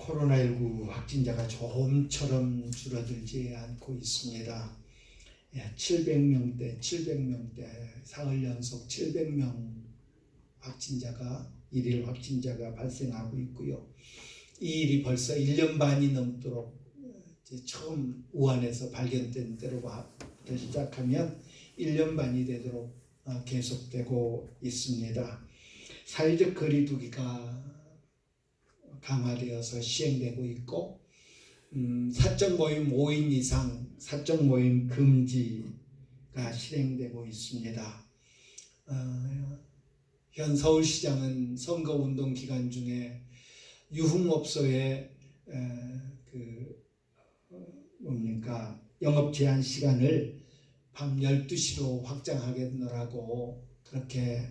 코로나19 확진자가 조금처럼 줄어들지 않고 있습니다. 700명대, 사흘 연속 700명 일일 확진자가 발생하고 있고요. 이 일이 벌써 1년 반이 넘도록 처음 우한에서 발견된 때로부터 시작하면 1년 반이 되도록 계속되고 있습니다. 사회적 거리두기가 강화되어서 시행되고 있고 사적 모임 5인 이상 사적 모임 금지가 실행되고 있습니다. 현 서울시장은 선거운동 기간 중에 유흥업소의 영업 제한 시간을 밤 12시로 확장하겠노라고 그렇게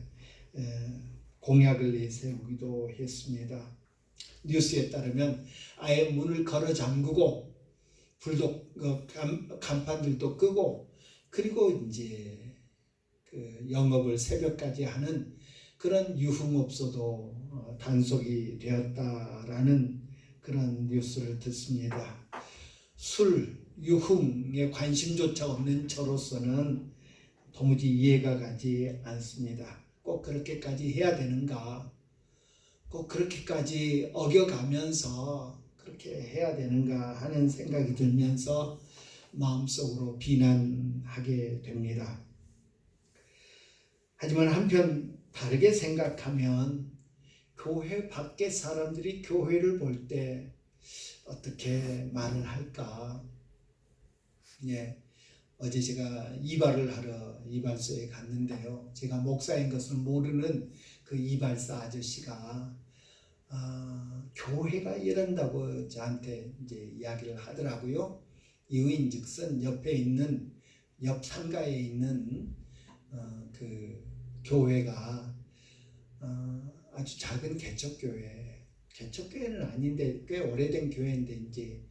공약을 내세우기도 했습니다. 뉴스에 따르면 아예 문을 걸어 잠그고 간판들도 끄고 그리고 이제 영업을 새벽까지 하는 그런 유흥업소도 단속이 되었다라는 그런 뉴스를 듣습니다. 술, 유흥에 관심조차 없는 저로서는 도무지 이해가 가지 않습니다. 꼭 그렇게까지 해야 되는가? 꼭 그렇게까지 어겨가면서 그렇게 해야 되는가 하는 생각이 들면서 마음속으로 비난하게 됩니다. 하지만 한편 다르게 생각하면 교회 밖의 사람들이 교회를 볼 때 어떻게 말을 할까? 어제 제가 이발을 하러 이발소에 갔는데요. 제가 목사인 것을 모르는 그 이발사 아저씨가 교회가 이런다고 저한테 이제 이야기를 하더라고요. 이유인즉슨 옆 상가에 있는 그 교회가 아주 작은 개척교회는 아닌데 꽤 오래된 교회인데 이제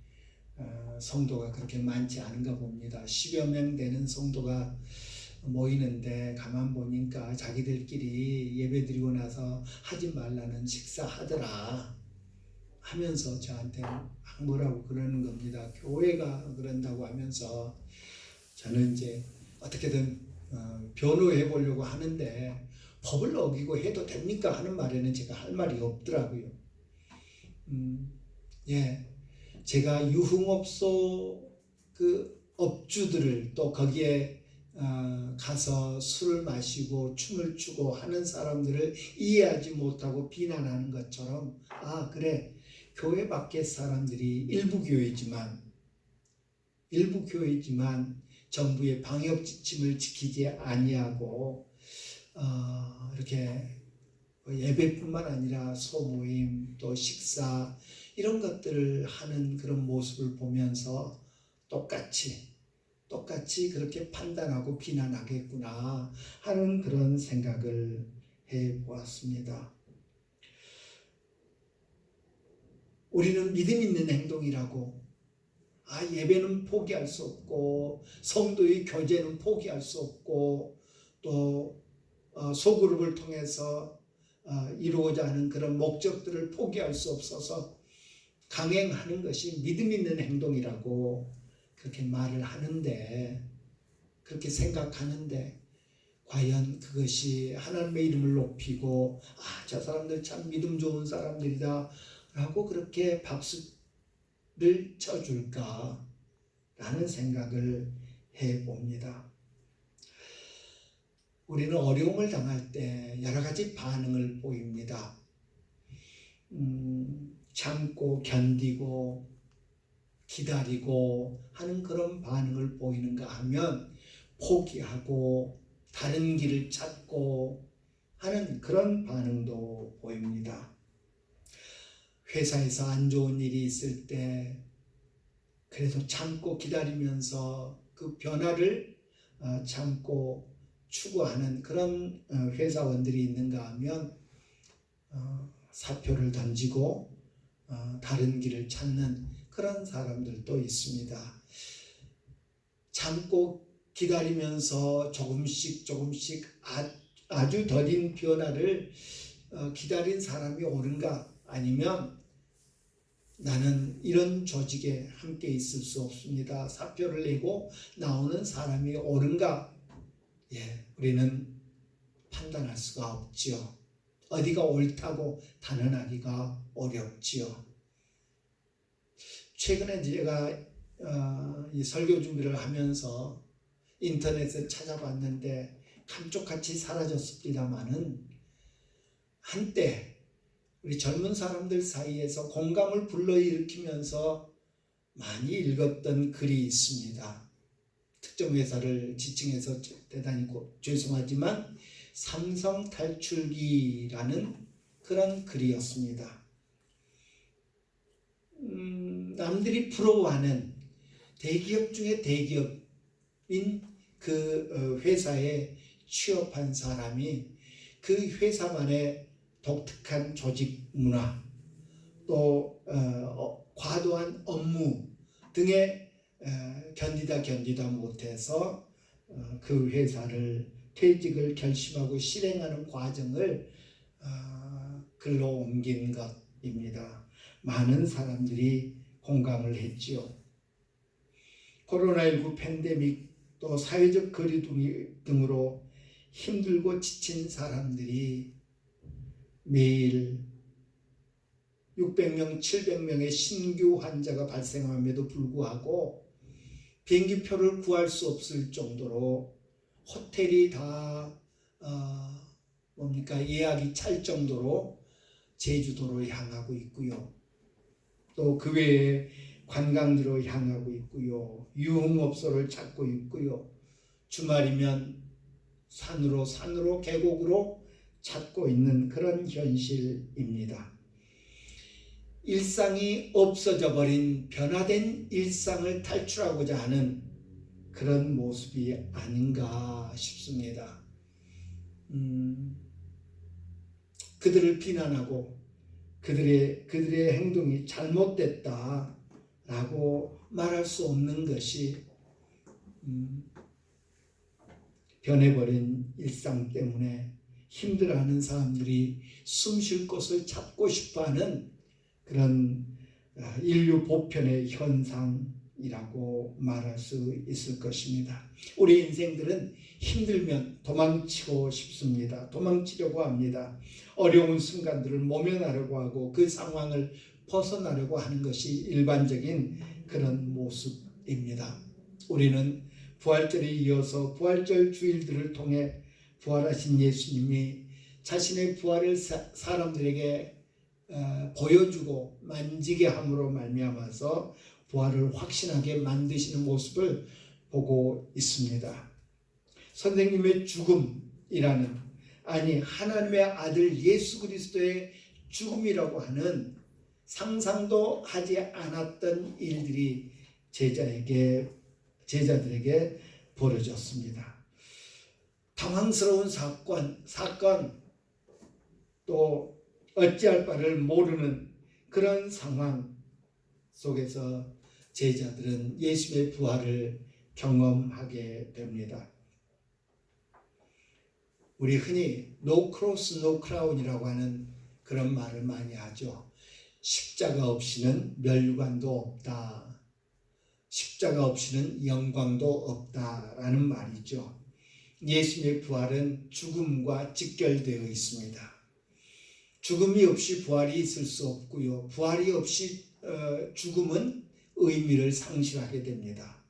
성도가 그렇게 많지 않은가 봅니다. 10여 명 되는 성도가 모이는데 가만 보니까 자기들끼리 예배드리고 나서 하지 말라는 식사하더라 하면서 저한테 뭐라고 그러는 겁니다. 교회가 그런다고 하면서 저는 이제 어떻게든 변호해 보려고 하는데 법을 어기고 해도 됩니까 하는 말에는 제가 할 말이 없더라고요. 제가 유흥업소 그 업주들을 또 거기에 가서 술을 마시고 춤을 추고 하는 사람들을 이해하지 못하고 비난하는 것처럼 그래 교회 밖의 사람들이 일부 교회지만 정부의 방역 지침을 지키지 아니하고 이렇게 예배뿐만 아니라 소모임 또 식사 이런 것들을 하는 그런 모습을 보면서 똑같이 그렇게 판단하고 비난하겠구나 하는 그런 생각을 해보았습니다. 우리는 믿음 있는 행동이라고 예배는 포기할 수 없고 성도의 교제는 포기할 수 없고 또 소그룹을 통해서 이루고자 하는 그런 목적들을 포기할 수 없어서 강행하는 것이 믿음 있는 행동이라고 그렇게 말을 하는데 그렇게 생각하는데 과연 그것이 하나님의 이름을 높이고 저 사람들 참 믿음 좋은 사람들이다 라고 그렇게 박수를 쳐줄까 라는 생각을 해봅니다. 우리는 어려움을 당할 때 여러 가지 반응을 보입니다. 참고 견디고 기다리고 하는 그런 반응을 보이는가 하면 포기하고 다른 길을 찾고 하는 그런 반응도 보입니다. 회사에서 안 좋은 일이 있을 때 그래도 참고 기다리면서 그 변화를 참고 추구하는 그런 회사원들이 있는가 하면 사표를 던지고 다른 길을 찾는 그런 사람들도 있습니다. 참고 기다리면서 조금씩 아주 더딘 변화를 기다린 사람이 옳은가 아니면 나는 이런 조직에 함께 있을 수 없습니다. 사표를 내고 나오는 사람이 옳은가? 우리는 판단할 수가 없지요. 어디가 옳다고 단언하기가 어렵지요. 최근에 제가 이 설교 준비를 하면서 인터넷에 찾아봤는데 감쪽같이 사라졌습니다마는 한때 우리 젊은 사람들 사이에서 공감을 불러일으키면서 많이 읽었던 글이 있습니다. 특정 회사를 지칭해서 대단히 죄송하지만 삼성 탈출기라는 그런 글이었습니다. 남들이 부러워하는 대기업 중에 대기업인 그 회사에 취업한 사람이 그 회사만의 독특한 조직 문화, 또 과도한 업무 등에 견디다 못해서 그 회사를 퇴직을 결심하고 실행하는 과정을 글로 옮긴 것입니다. 많은 사람들이 공감을 했지요. 코로나19 팬데믹 또 사회적 거리두기 등으로 힘들고 지친 사람들이 매일 600명, 700명의 신규 환자가 발생함에도 불구하고 비행기표를 구할 수 없을 정도로 호텔이 다 예약이 찰 정도로 제주도로 향하고 있고요. 또 그 외에 관광지로 향하고 있고요. 유흥업소를 찾고 있고요. 주말이면 산으로 계곡으로 찾고 있는 그런 현실입니다. 일상이 없어져 버린 변화된 일상을 탈출하고자 하는 그런 모습이 아닌가 싶습니다. 그들을 비난하고 그들의 행동이 잘못됐다라고 말할 수 없는 것이 변해버린 일상 때문에 힘들어하는 사람들이 숨 쉴 곳을 찾고 싶어하는 그런 인류 보편의 현상이라고 말할 수 있을 것입니다. 우리 인생들은 힘들면 도망치고 싶습니다. 도망치려고 합니다. 어려운 순간들을 모면하려고 하고 그 상황을 벗어나려고 하는 것이 일반적인 그런 모습입니다. 우리는 부활절에 이어서 부활절 주일들을 통해 부활하신 예수님이 자신의 부활을 사람들에게 보여주고 만지게 함으로 말미암아서 부활을 확신하게 만드시는 모습을 보고 있습니다. 선생님의 죽음이라는, 아니 하나님의 아들 예수 그리스도의 죽음이라고 하는 상상도 하지 않았던 일들이 제자들에게 벌어졌습니다. 당황스러운 사건, 또 어찌할 바를 모르는 그런 상황 속에서 제자들은 예수의 부활을 경험하게 됩니다. 우리 흔히 No cross, no crown이라고 하는 그런 말을 많이 하죠. 십자가 없이는 멸관도 없다. 십자가 없이는 영광도 없다라는 말이죠. 예수님의 부활은 죽음과 직결되어 있습니다. 죽음이 없이 부활이 있을 수 없고요. 부활이 없이 죽음은 의미를 상실하게 됩니다.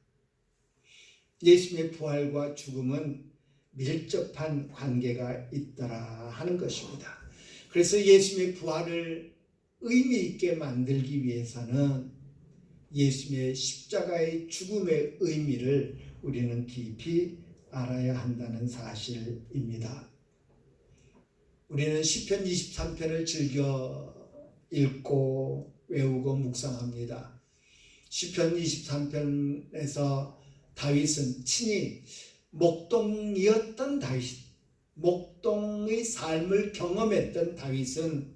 예수님의 부활과 죽음은 밀접한 관계가 있더라 하는 것입니다. 그래서 예수님의 부활을 의미 있게 만들기 위해서는 예수님의 십자가의 죽음의 의미를 우리는 깊이 알아야 한다는 사실입니다. 우리는 시편 23편을 즐겨 읽고 외우고 묵상합니다. 시편 23편에서 다윗은 친히 목동이었던 목동의 삶을 경험했던 다윗은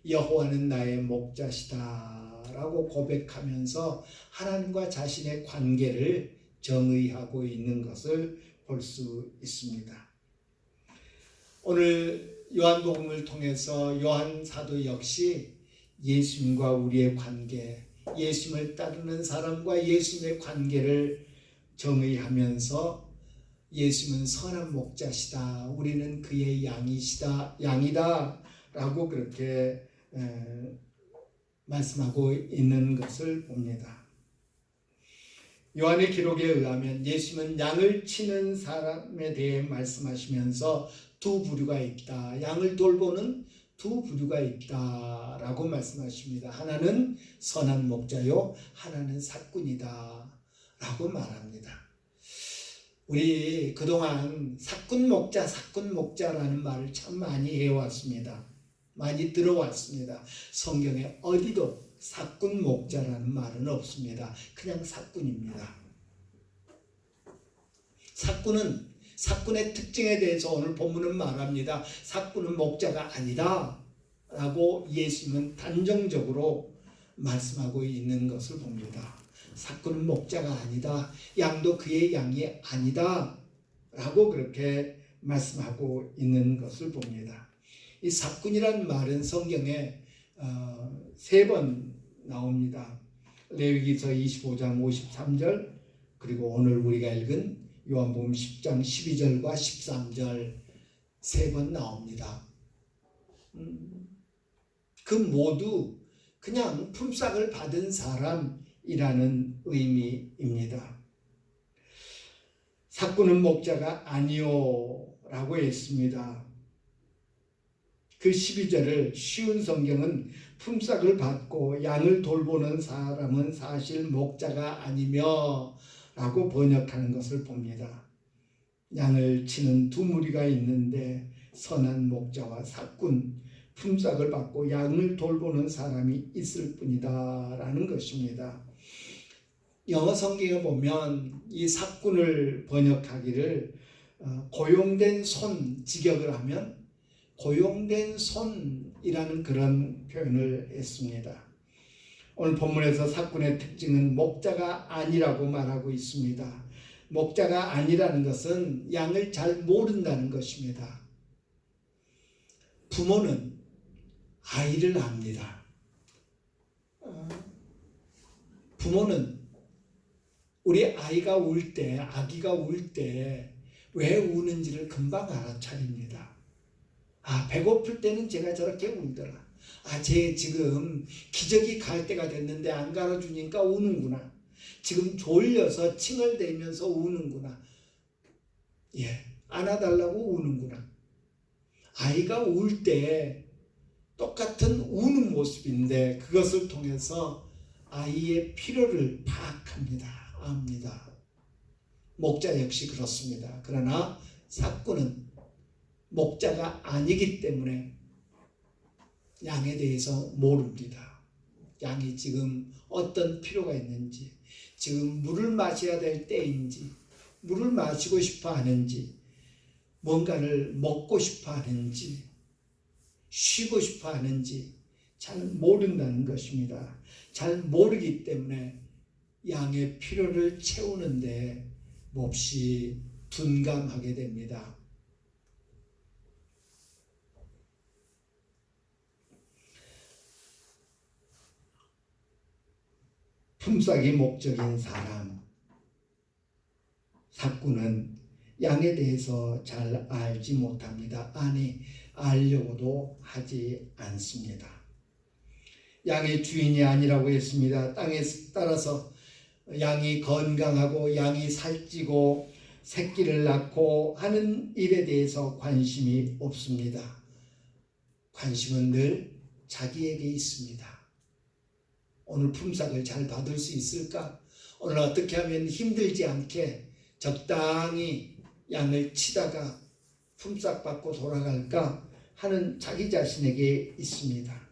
여호와는 나의 목자시다 라고 고백하면서 하나님과 자신의 관계를 정의하고 있는 것을 볼 수 있습니다. 오늘 요한복음을 통해서 요한 사도 역시 예수님과 우리의 관계, 예수님을 따르는 사람과 예수님의 관계를 정의하면서 예수님은 선한 목자시다, 우리는 그의 양이다 라고 그렇게 말씀하고 있는 것을 봅니다. 요한의 기록에 의하면 예수님은 양을 치는 사람에 대해 말씀하시면서 두 부류가 있다, 양을 돌보는 두 부류가 있다 라고 말씀하십니다. 하나는 선한 목자요, 하나는 사꾼이다 라고 말합니다. 우리 그동안 사꾼 목자라는 말을 참 많이 해왔습니다. 많이 들어왔습니다. 성경에 어디도 사꾼 목자라는 말은 없습니다. 그냥 사꾼입니다. 사꾼의 특징에 대해서 오늘 본문은 말합니다. 사꾼은 목자가 아니다 라고 예수님은 단정적으로 말씀하고 있는 것을 봅니다. 사꾼은 목자가 아니다, 양도 그의 양이 아니다 라고 그렇게 말씀하고 있는 것을 봅니다. 이 사꾼이란 말은 성경에 3번 나옵니다. 레위기서 25장 53절, 그리고 오늘 우리가 읽은 요한복음 10장 12절과 13절 3번 나옵니다. 그 모두 그냥 품삯을 받은 사람이라는 의미입니다. 사꾼은 목자가 아니요 라고 했습니다. 그 12절을 쉬운 성경은 품삯을 받고 양을 돌보는 사람은 사실 목자가 아니며 라고 번역하는 것을 봅니다. 양을 치는 두 무리가 있는데 선한 목자와 사꾼, 품삯을 받고 양을 돌보는 사람이 있을 뿐이다 라는 것입니다. 영어 성경에 보면 이 사꾼을 번역하기를 고용된 손, 직역을 하면 고용된 손이라는 그런 표현을 했습니다. 오늘 본문에서 사꾼의 특징은 목자가 아니라고 말하고 있습니다. 목자가 아니라는 것은 양을 잘 모른다는 것입니다. 부모는 아이를 압니다. 부모는 우리 아기가 울 때 왜 우는지를 금방 알아차립니다. 배고플 때는 제가 저렇게 울더라. 쟤 지금 기저귀 갈 때가 됐는데 안 갈아주니까 우는구나. 지금 졸려서 칭얼대면서 우는구나. 안아달라고 우는구나. 아이가 울 때 똑같은 우는 모습인데 그것을 통해서 아이의 필요를 파악합니다. 압니다. 목자 역시 그렇습니다. 그러나 사꾼은 목자가 아니기 때문에 양에 대해서 모릅니다. 양이 지금 어떤 필요가 있는지, 지금 물을 마셔야 될 때인지, 물을 마시고 싶어 하는지, 뭔가를 먹고 싶어 하는지, 쉬고 싶어 하는지 잘 모른다는 것입니다. 잘 모르기 때문에 양의 필요를 채우는데 몹시 둔감하게 됩니다. 품삯이 목적인 사람, 사꾼은 양에 대해서 잘 알지 못합니다. 알려고도 하지 않습니다. 양의 주인이 아니라고 했습니다. 땅에 따라서 양이 건강하고 양이 살찌고 새끼를 낳고 하는 일에 대해서 관심이 없습니다. 관심은 늘 자기에게 있습니다. 오늘 품삯을 잘 받을 수 있을까? 오늘 어떻게 하면 힘들지 않게 적당히 양을 치다가 품삯 받고 돌아갈까 하는 자기 자신에게 있습니다.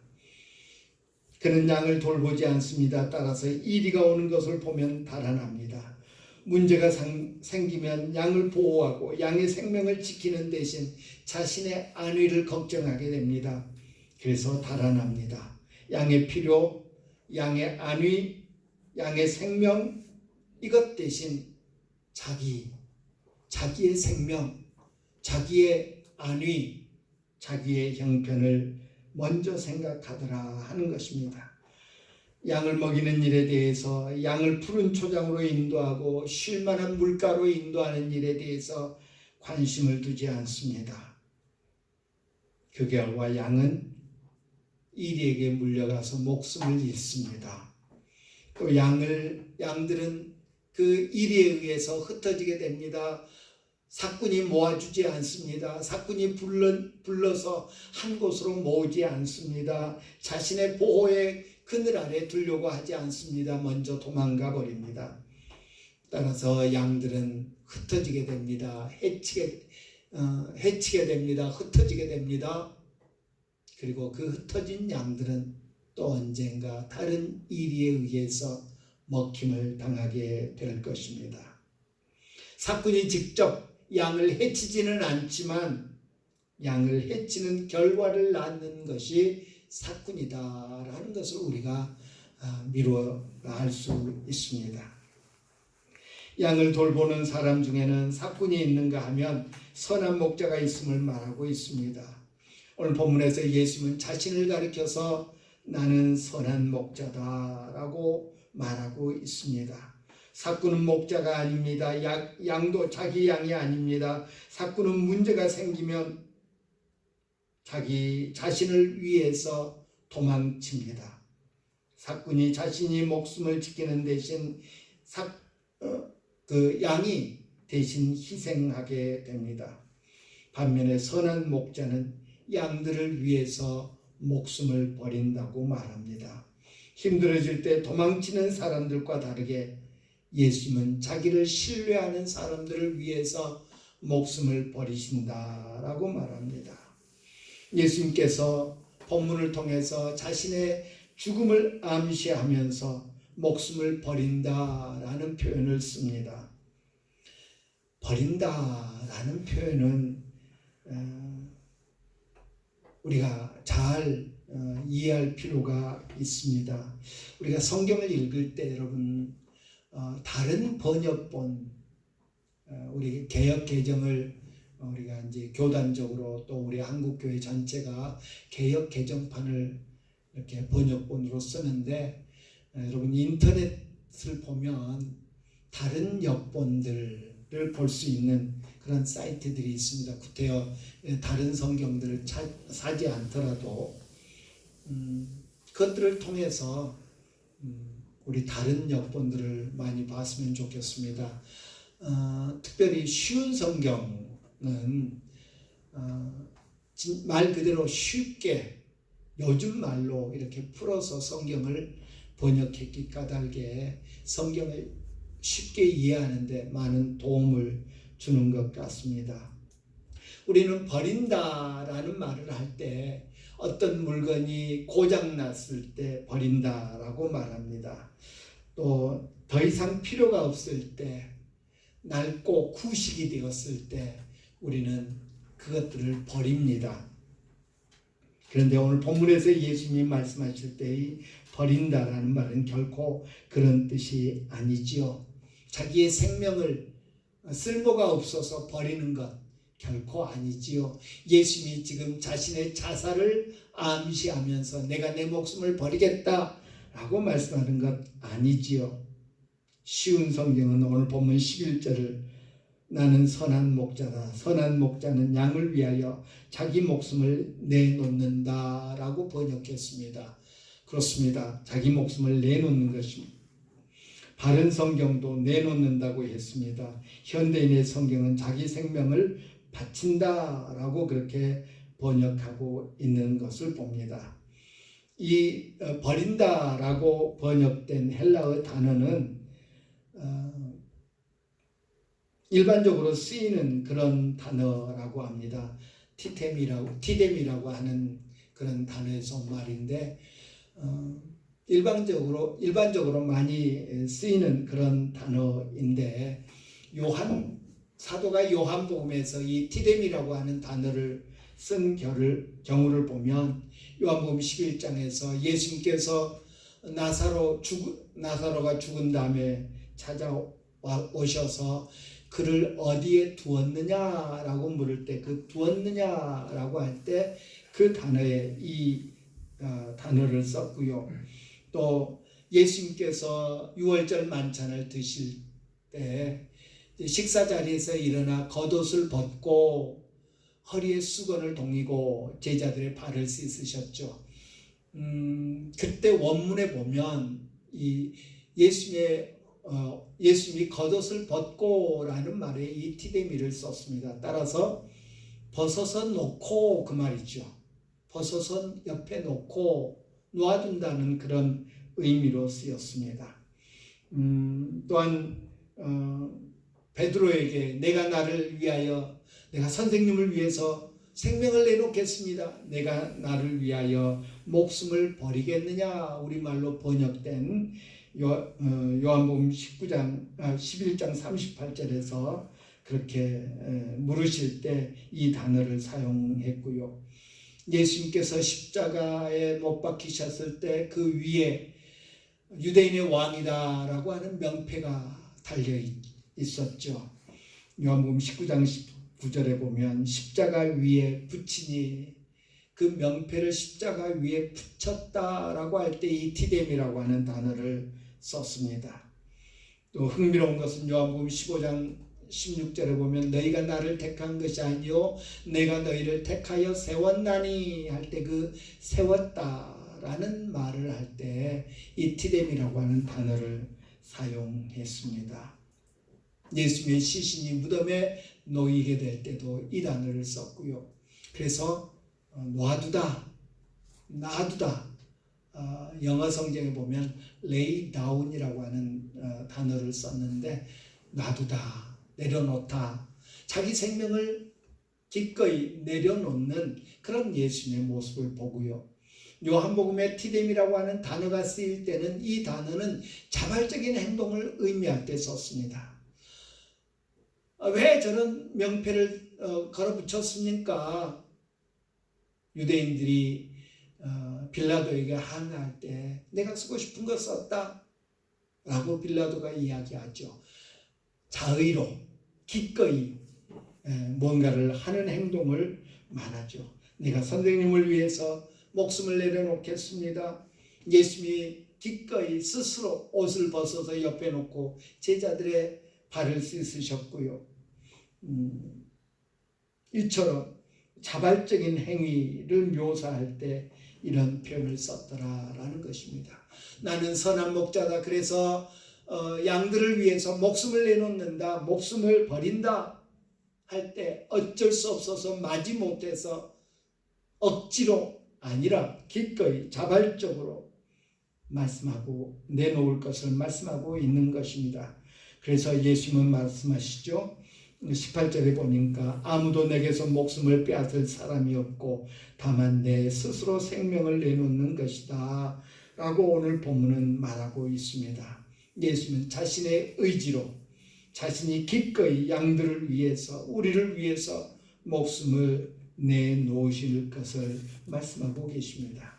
그는 양을 돌보지 않습니다. 따라서 이리가 오는 것을 보면 달아납니다. 문제가 생기면 양을 보호하고 양의 생명을 지키는 대신 자신의 안위를 걱정하게 됩니다. 그래서 달아납니다. 양의 필요, 양의 안위, 양의 생명, 이것 대신 자기의 생명, 자기의 안위, 자기의 형편을 먼저 생각하더라 하는 것입니다. 양을 먹이는 일에 대해서, 양을 푸른 초장으로 인도하고 쉴만한 물가로 인도하는 일에 대해서 관심을 두지 않습니다. 그 결과 양은 이리에게 물려가서 목숨을 잃습니다. 또 양들은 그 이리에 의해서 흩어지게 됩니다. 사꾼이 모아주지 않습니다. 사꾼이 불러서 한 곳으로 모으지 않습니다. 자신의 보호의 그늘 아래 두려고 하지 않습니다. 먼저 도망가 버립니다. 따라서 양들은 흩어지게 됩니다. 해치게 됩니다. 흩어지게 됩니다. 그리고 그 흩어진 양들은 또 언젠가 다른 이리에 의해서 먹힘을 당하게 될 것입니다. 사꾼이 직접 양을 해치지는 않지만 양을 해치는 결과를 낳는 것이 사꾼이다라는 것을 우리가 미루어 알 수 있습니다. 양을 돌보는 사람 중에는 사꾼이 있는가 하면 선한 목자가 있음을 말하고 있습니다. 오늘 본문에서 예수님은 자신을 가리켜서 나는 선한 목자다라고 말하고 있습니다. 사꾼은 목자가 아닙니다. 양도 자기 양이 아닙니다. 사꾼은 문제가 생기면 자기 자신을 위해서 도망칩니다. 사꾼이 자신이 목숨을 지키는 대신 그 양이 대신 희생하게 됩니다. 반면에 선한 목자는 양들을 위해서 목숨을 버린다고 말합니다. 힘들어질 때 도망치는 사람들과 다르게 예수님은 자기를 신뢰하는 사람들을 위해서 목숨을 버리신다라고 말합니다. 예수님께서 본문을 통해서 자신의 죽음을 암시하면서 목숨을 버린다라는 표현을 씁니다. 버린다라는 표현은 우리가 잘 이해할 필요가 있습니다. 우리가 성경을 읽을 때 여러분 다른 번역본 우리 개역 개정을 우리가 이제 교단적으로 또 우리 한국교회 전체가 개역 개정판을 이렇게 번역본으로 쓰는데 여러분 인터넷을 보면 다른 역본들을 볼 수 있는 그런 사이트들이 있습니다. 구태여 다른 성경들을 사지 않더라도 그것들을 통해서 우리 다른 역본들을 많이 봤으면 좋겠습니다. 특별히 쉬운 성경은 말 그대로 쉽게 요즘 말로 이렇게 풀어서 성경을 번역했기 까닭에 성경을 쉽게 이해하는데 많은 도움을 주는 것 같습니다. 우리는 버린다라는 말을 할 때 어떤 물건이 고장났을 때 버린다라고 말합니다. 또 더 이상 필요가 없을 때, 낡고 구식이 되었을 때 우리는 그것들을 버립니다. 그런데 오늘 본문에서 예수님이 말씀하실 때 이 버린다라는 말은 결코 그런 뜻이 아니지요. 자기의 생명을 쓸모가 없어서 버리는 것 결코 아니지요. 예수님이 지금 자신의 자살을 암시하면서 내가 내 목숨을 버리겠다라고 말씀하는 것 아니지요. 쉬운 성경은 오늘 본문 11절을 나는 선한 목자다. 선한 목자는 양을 위하여 자기 목숨을 내놓는다라고 번역했습니다. 그렇습니다. 자기 목숨을 내놓는 것입니다. 바른 성경도 내놓는다고 했습니다. 현대인의 성경은 자기 생명을 바친다라고 그렇게 번역하고 있는 것을 봅니다. 이 버린다라고 번역된 헬라어 단어는 일반적으로 쓰이는 그런 단어라고 합니다. 티뎀이라고 하는 그런 단어에서 온 말인데 일반적으로 많이 쓰이는 그런 단어인데 사도가 요한복음에서 이 티뎀이라고 하는 단어를 쓴 경우를 보면 요한복음 11장에서 예수님께서 나사로가 죽은 다음에 찾아오셔서 그를 어디에 두었느냐라고 물을 때 그 두었느냐라고 할 때 그 단어에 이 단어를 썼고요. 또 예수님께서 유월절 만찬을 드실 때 식사 자리에서 일어나 겉옷을 벗고 허리에 수건을 동이고 제자들의 발을 씻으셨죠. 그때 원문에 보면 이 예수님이 겉옷을 벗고라는 말에 이 티데미를 썼습니다. 따라서 벗어서 놓고 그 말이죠. 벗어서 옆에 놓고 놓아둔다는 그런 의미로 쓰였습니다. 또한 베드로에게 내가 선생님을 위해서 생명을 내놓겠습니다. 내가 나를 위하여 목숨을 버리겠느냐, 우리말로 번역된 요한복음 11장 38절에서 그렇게 물으실 때 이 단어를 사용했고요. 예수님께서 십자가에 못 박히셨을 때 그 위에 유대인의 왕이다라고 하는 명패가 달려 있었죠. 요한복음 19장 19절에 보면 십자가 위에 붙이니, 그 명패를 십자가 위에 붙였다라고 할 때 이 티뎀이라고 하는 단어를 썼습니다. 또 흥미로운 것은 요한복음 15장 16절에 보면 너희가 나를 택한 것이 아니요 내가 너희를 택하여 세웠나니 할 때 그 세웠다라는 말을 할 때 이 티뎀이라고 하는 단어를 사용했습니다. 예수님의 시신이 무덤에 놓이게 될 때도 이 단어를 썼고요. 그래서 놔두다, 영어 성경에 보면 lay down이라고 하는 단어를 썼는데, 놔두다, 내려놓다, 자기 생명을 기꺼이 내려놓는 그런 예수님의 모습을 보고요. 요한복음에 티뎀이라고 하는 단어가 쓰일 때는 이 단어는 자발적인 행동을 의미할 때 썼습니다. 왜 저런 명패를 걸어붙였습니까? 유대인들이 빌라도에게 항의할 때 내가 쓰고 싶은 거 썼다 라고 빌라도가 이야기하죠. 자의로 기꺼이 뭔가를 하는 행동을 말하죠. 내가 선생님을 위해서 목숨을 내려놓겠습니다. 예수님이 기꺼이 스스로 옷을 벗어서 옆에 놓고 제자들의 발을 씻으셨고요. 이처럼 자발적인 행위를 묘사할 때 이런 표현을 썼더라라는 것입니다. 나는 선한 목자다. 그래서 양들을 위해서 목숨을 내놓는다, 목숨을 버린다 할 때 어쩔 수 없어서 마지못해서 억지로 아니라 기꺼이 자발적으로 말씀하고 내놓을 것을 말씀하고 있는 것입니다. 그래서 예수님은 말씀하시죠. 18절에 보니까 아무도 내게서 목숨을 빼앗을 사람이 없고 다만 내 스스로 생명을 내놓는 것이다 라고 오늘 본문은 말하고 있습니다. 예수님은 자신의 의지로 자신이 기꺼이 양들을 위해서, 우리를 위해서 목숨을 내놓으실 것을 말씀하고 계십니다.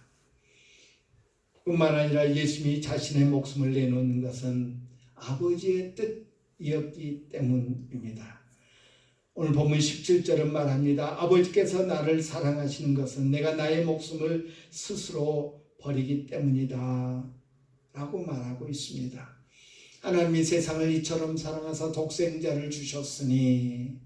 뿐만 아니라 예수님이 자신의 목숨을 내놓는 것은 아버지의 뜻이었기 때문입니다. 오늘 본문 17절은 말합니다. 아버지께서 나를 사랑하시는 것은 내가 나의 목숨을 스스로 버리기 때문이다 라고 말하고 있습니다. 하나님이 세상을 이처럼 사랑하사 독생자를 주셨으니,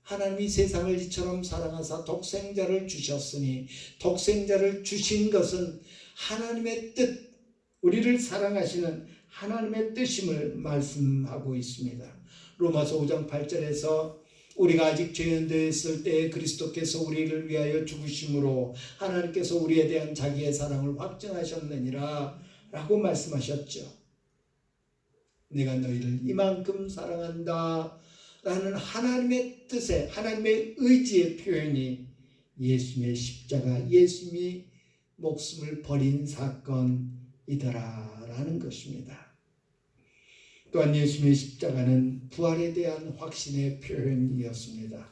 하나님이 세상을 이처럼 사랑하사 독생자를 주셨으니, 독생자를 주신 것은 하나님의 뜻, 우리를 사랑하시는 하나님의 뜻임을 말씀하고 있습니다. 로마서 5장 8절에서 우리가 아직 죄인되었을 때 그리스도께서 우리를 위하여 죽으심으로 하나님께서 우리에 대한 자기의 사랑을 확증하셨느니라 라고 말씀하셨죠. 내가 너희를 이만큼 사랑한다 라는 하나님의 뜻의, 하나님의 의지의 표현이 예수님의 십자가, 예수님이 목숨을 버린 사건이더라 라는 것입니다. 또한 예수님의 십자가는 부활에 대한 확신의 표현이었습니다.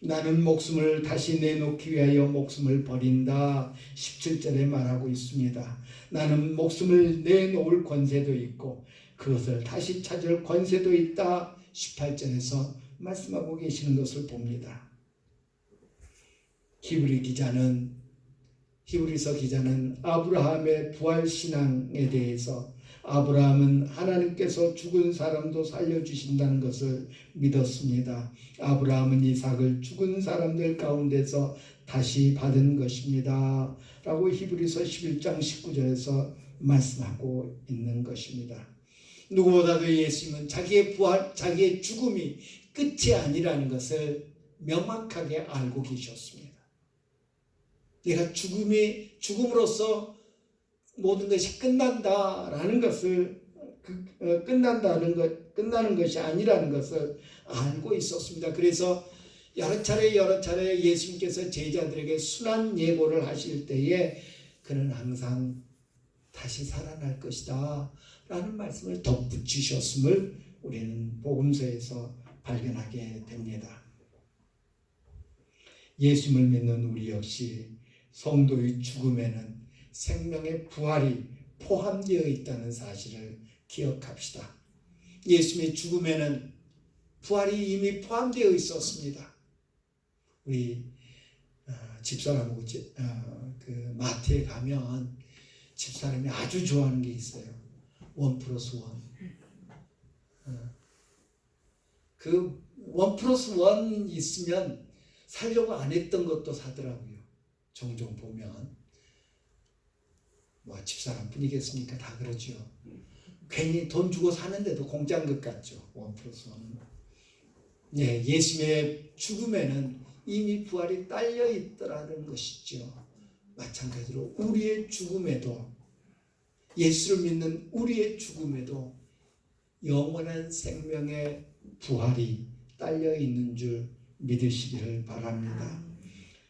나는 목숨을 다시 내놓기 위하여 목숨을 버린다 17절에 말하고 있습니다. 나는 목숨을 내놓을 권세도 있고 그것을 다시 찾을 권세도 있다 18절에서 말씀하고 계시는 것을 봅니다. 히브리 기자는 히브리서 기자는 아브라함의 부활 신앙에 대해서 아브라함은 하나님께서 죽은 사람도 살려주신다는 것을 믿었습니다. 아브라함은 이삭을 죽은 사람들 가운데서 다시 받은 것입니다. 라고 히브리서 11장 19절에서 말씀하고 있는 것입니다. 누구보다도 예수님은 자기의 부활, 자기의 죽음이 끝이 아니라는 것을 명확하게 알고 계셨습니다. 내가 죽음으로써 모든 것이 끝난다라는 것을 끝나는 것이 아니라는 것을 알고 있었습니다. 그래서 여러 차례 예수님께서 제자들에게 순환 예고를 하실 때에 그는 항상 다시 살아날 것이다 라는 말씀을 덧붙이셨음을 우리는 복음서에서 발견하게 됩니다. 예수님을 믿는 우리 역시 성도의 죽음에는 생명의 부활이 포함되어 있다는 사실을 기억합시다. 예수님의 죽음에는 부활이 이미 포함되어 있었습니다. 우리 집사람하고 그 마트에 가면 집사람이 아주 좋아하는 게 있어요. 1+1. 그 1+1 있으면 살려고 안 했던 것도 사더라고요. 종종 보면 뭐 집사람 뿐이겠습니까? 다 그러죠. 괜히 돈 주고 사는데도 공짜인 것 같죠. 1+1은. 네, 예수님의 죽음에는 이미 부활이 딸려 있더라는 것이죠. 마찬가지로 우리의 죽음에도, 예수를 믿는 우리의 죽음에도 영원한 생명의 부활이 딸려 있는 줄 믿으시기를 바랍니다.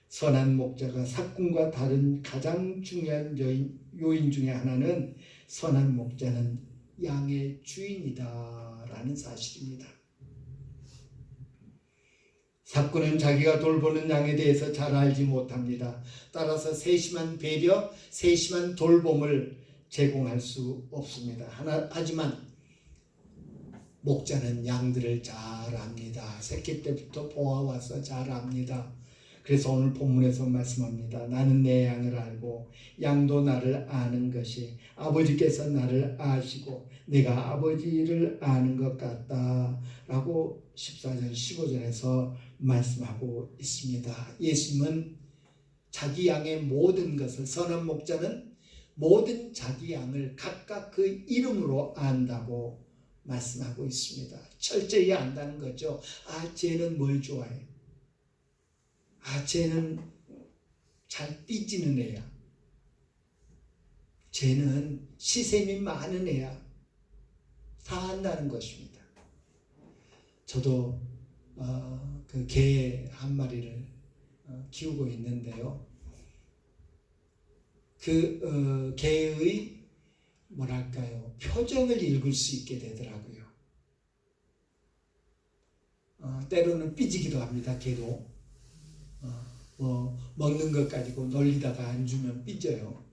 선한 목자가 삭군과 다른 가장 중요한 요인 중에 하나는 선한 목자는 양의 주인이다 라는 사실입니다. 삭군은 자기가 돌보는 양에 대해서 잘 알지 못합니다. 따라서 세심한 배려, 세심한 돌봄을 제공할 수 없습니다. 하지만 목자는 양들을 잘 압니다. 새끼 때부터 보아와서 잘 압니다. 그래서 오늘 본문에서 말씀합니다. 나는 내 양을 알고 양도 나를 아는 것이 아버지께서 나를 아시고 내가 아버지를 아는 것 같다 라고 14절 15절에서 말씀하고 있습니다. 예수님은 자기 양의 모든 것을, 선한 목자는 모든 자기 양을 각각 그 이름으로 안다고 말씀하고 있습니다. 철저히 안다는 거죠. 쟤는 뭘 좋아해? 쟤는 잘 삐지는 애야. 쟤는 시샘이 많은 애야. 다 안다는 것입니다. 저도 그 개 한 마리를 키우고 있는데요. 그 개의 뭐랄까요, 표정을 읽을 수 있게 되더라고요. 때로는 삐지기도 합니다. 개도 뭐 먹는 것 가지고 놀리다가 안 주면 삐져요.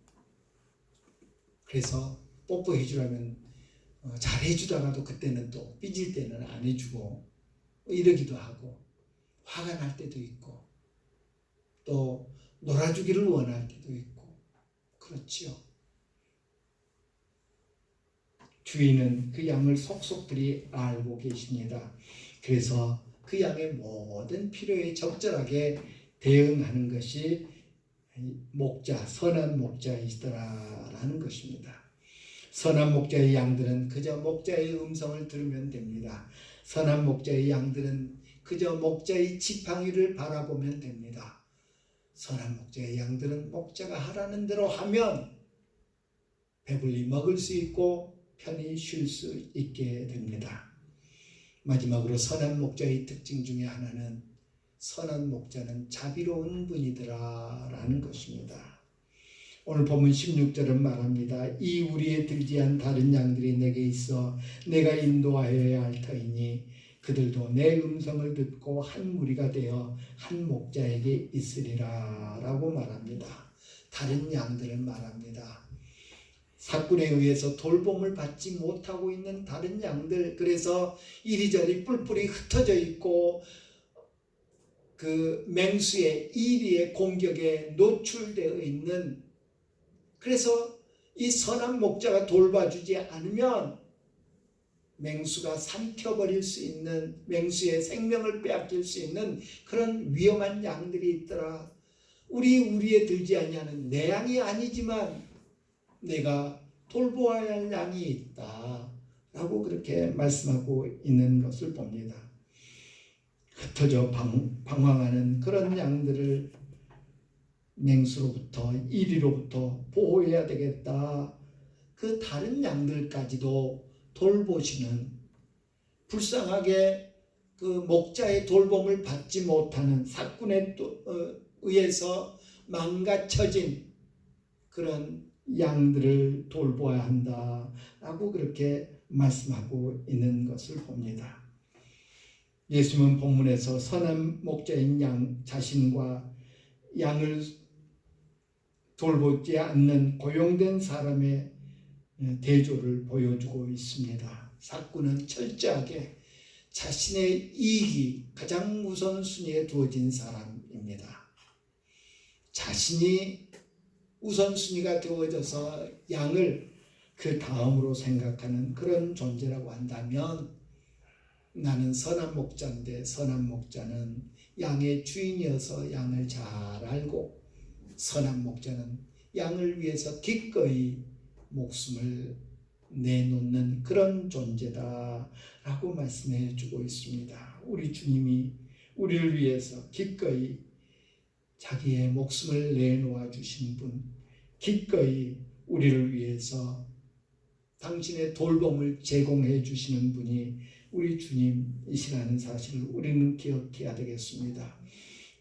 그래서 뽀뽀해 주라면 잘 해주다가도 그때는 또 삐질 때는 안 해주고 이러기도 하고, 화가 날 때도 있고, 또 놀아주기를 원할 때도 있고 그렇지요. 주인은 그 양을 속속들이 알고 계십니다. 그래서 그 양의 모든 필요에 적절하게 대응하는 것이 목자, 선한 목자이시더라라는 것입니다. 선한 목자의 양들은 그저 목자의 음성을 들으면 됩니다. 선한 목자의 양들은 그저 목자의 지팡이를 바라보면 됩니다. 선한 목자의 양들은 목자가 하라는 대로 하면 배불리 먹을 수 있고 편히 쉴 수 있게 됩니다. 마지막으로 선한 목자의 특징 중에 하나는 선한 목자는 자비로운 분이더라 라는 것입니다. 오늘 본문 16절은 말합니다. 이 우리에 들지한 다른 양들이 내게 있어 내가 인도하여야 할 터이니 그들도 내 음성을 듣고 한 무리가 되어 한 목자에게 있으리라 라고 말합니다. 다른 양들을 말합니다. 사꾼에 의해서 돌봄을 받지 못하고 있는 다른 양들, 그래서 이리저리 뿔뿔이 흩어져 있고 그 맹수의 이리의 공격에 노출되어 있는, 그래서 이 선한 목자가 돌봐주지 않으면 맹수가 삼켜버릴 수 있는, 맹수의 생명을 빼앗길 수 있는 그런 위험한 양들이 있더라. 우리에 들지 아니하는 내 양이 아니지만 내가 돌보아야 할 양이 있다 라고 그렇게 말씀하고 있는 것을 봅니다. 흩어져 방황하는 그런 양들을 맹수로부터, 이리로부터 보호해야 되겠다. 그 다른 양들까지도 돌보시는, 불쌍하게 그 목자의 돌봄을 받지 못하는, 사꾼에 의해서 망가쳐진 그런 양들을 돌보아야 한다라고 그렇게 말씀하고 있는 것을 봅니다. 예수님은 본문에서 선한 목자인 양 자신과 양을 돌보지 않는 고용된 사람의 대조를 보여주고 있습니다. 사꾼은 철저하게 자신의 이익이 가장 우선순위에 두어진 사람입니다. 자신이 우선순위가 되어져서 양을 그 다음으로 생각하는 그런 존재라고 한다면, 나는 선한 목자인데 선한 목자는 양의 주인이어서 양을 잘 알고, 선한 목자는 양을 위해서 기꺼이 목숨을 내놓는 그런 존재다 라고 말씀해 주고 있습니다. 우리 주님이 우리를 위해서 기꺼이 자기의 목숨을 내놓아 주신 분, 기꺼이 우리를 위해서 당신의 돌봄을 제공해 주시는 분이 우리 주님이시라는 사실을 우리는 기억해야 되겠습니다.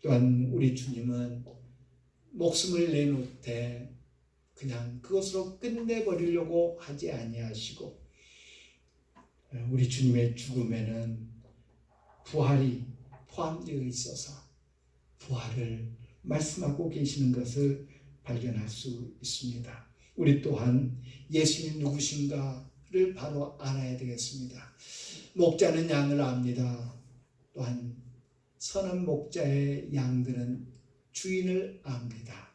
또한 우리 주님은 목숨을 내놓을 때 그냥 그것으로 끝내버리려고 하지 아니하시고, 우리 주님의 죽음에는 부활이 포함되어 있어서 부활을 말씀하고 계시는 것을 발견할 수 있습니다. 우리 또한 예수님이 누구신가를 바로 알아야 되겠습니다. 목자는 양을 압니다. 또한 선한 목자의 양들은 주인을 압니다.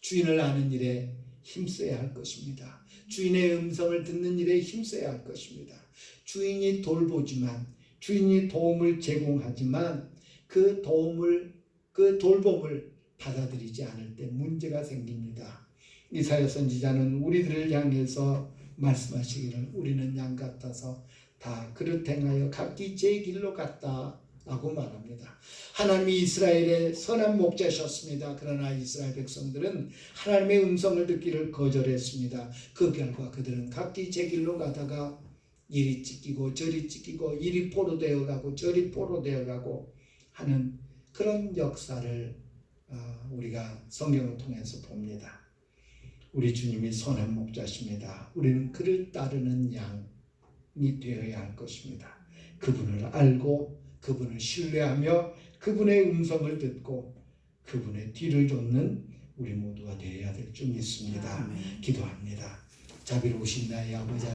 주인을 아는 일에 힘써야 할 것입니다. 주인의 음성을 듣는 일에 힘써야 할 것입니다. 주인이 돌보지만, 주인이 도움을 제공하지만 그 돌봄을 받아들이지 않을 때 문제가 생깁니다. 이사야 선지자는 우리들을 향해서 말씀하시기를, 우리는 양 같아서 다 그릇 행하여 각기 제 길로 갔다 라고 말합니다. 하나님이 이스라엘의 선한 목자셨습니다. 그러나 이스라엘 백성들은 하나님의 음성을 듣기를 거절했습니다. 그 결과 그들은 각기 제 길로 가다가 이리 찢기고 저리 찢기고, 이리 포로되어 가고 저리 포로되어 가고 하는 그런 역사를 우리가 성경을 통해서 봅니다. 우리 주님이 선한 목자십니다. 우리는 그를 따르는 양이 되어야 할 것입니다. 그분을 알고 그분을 신뢰하며 그분의 음성을 듣고 그분의 뒤를 쫓는 우리 모두가 되어야 될 줄 믿습니다. 기도합니다. 자비로우신 나의 아버지,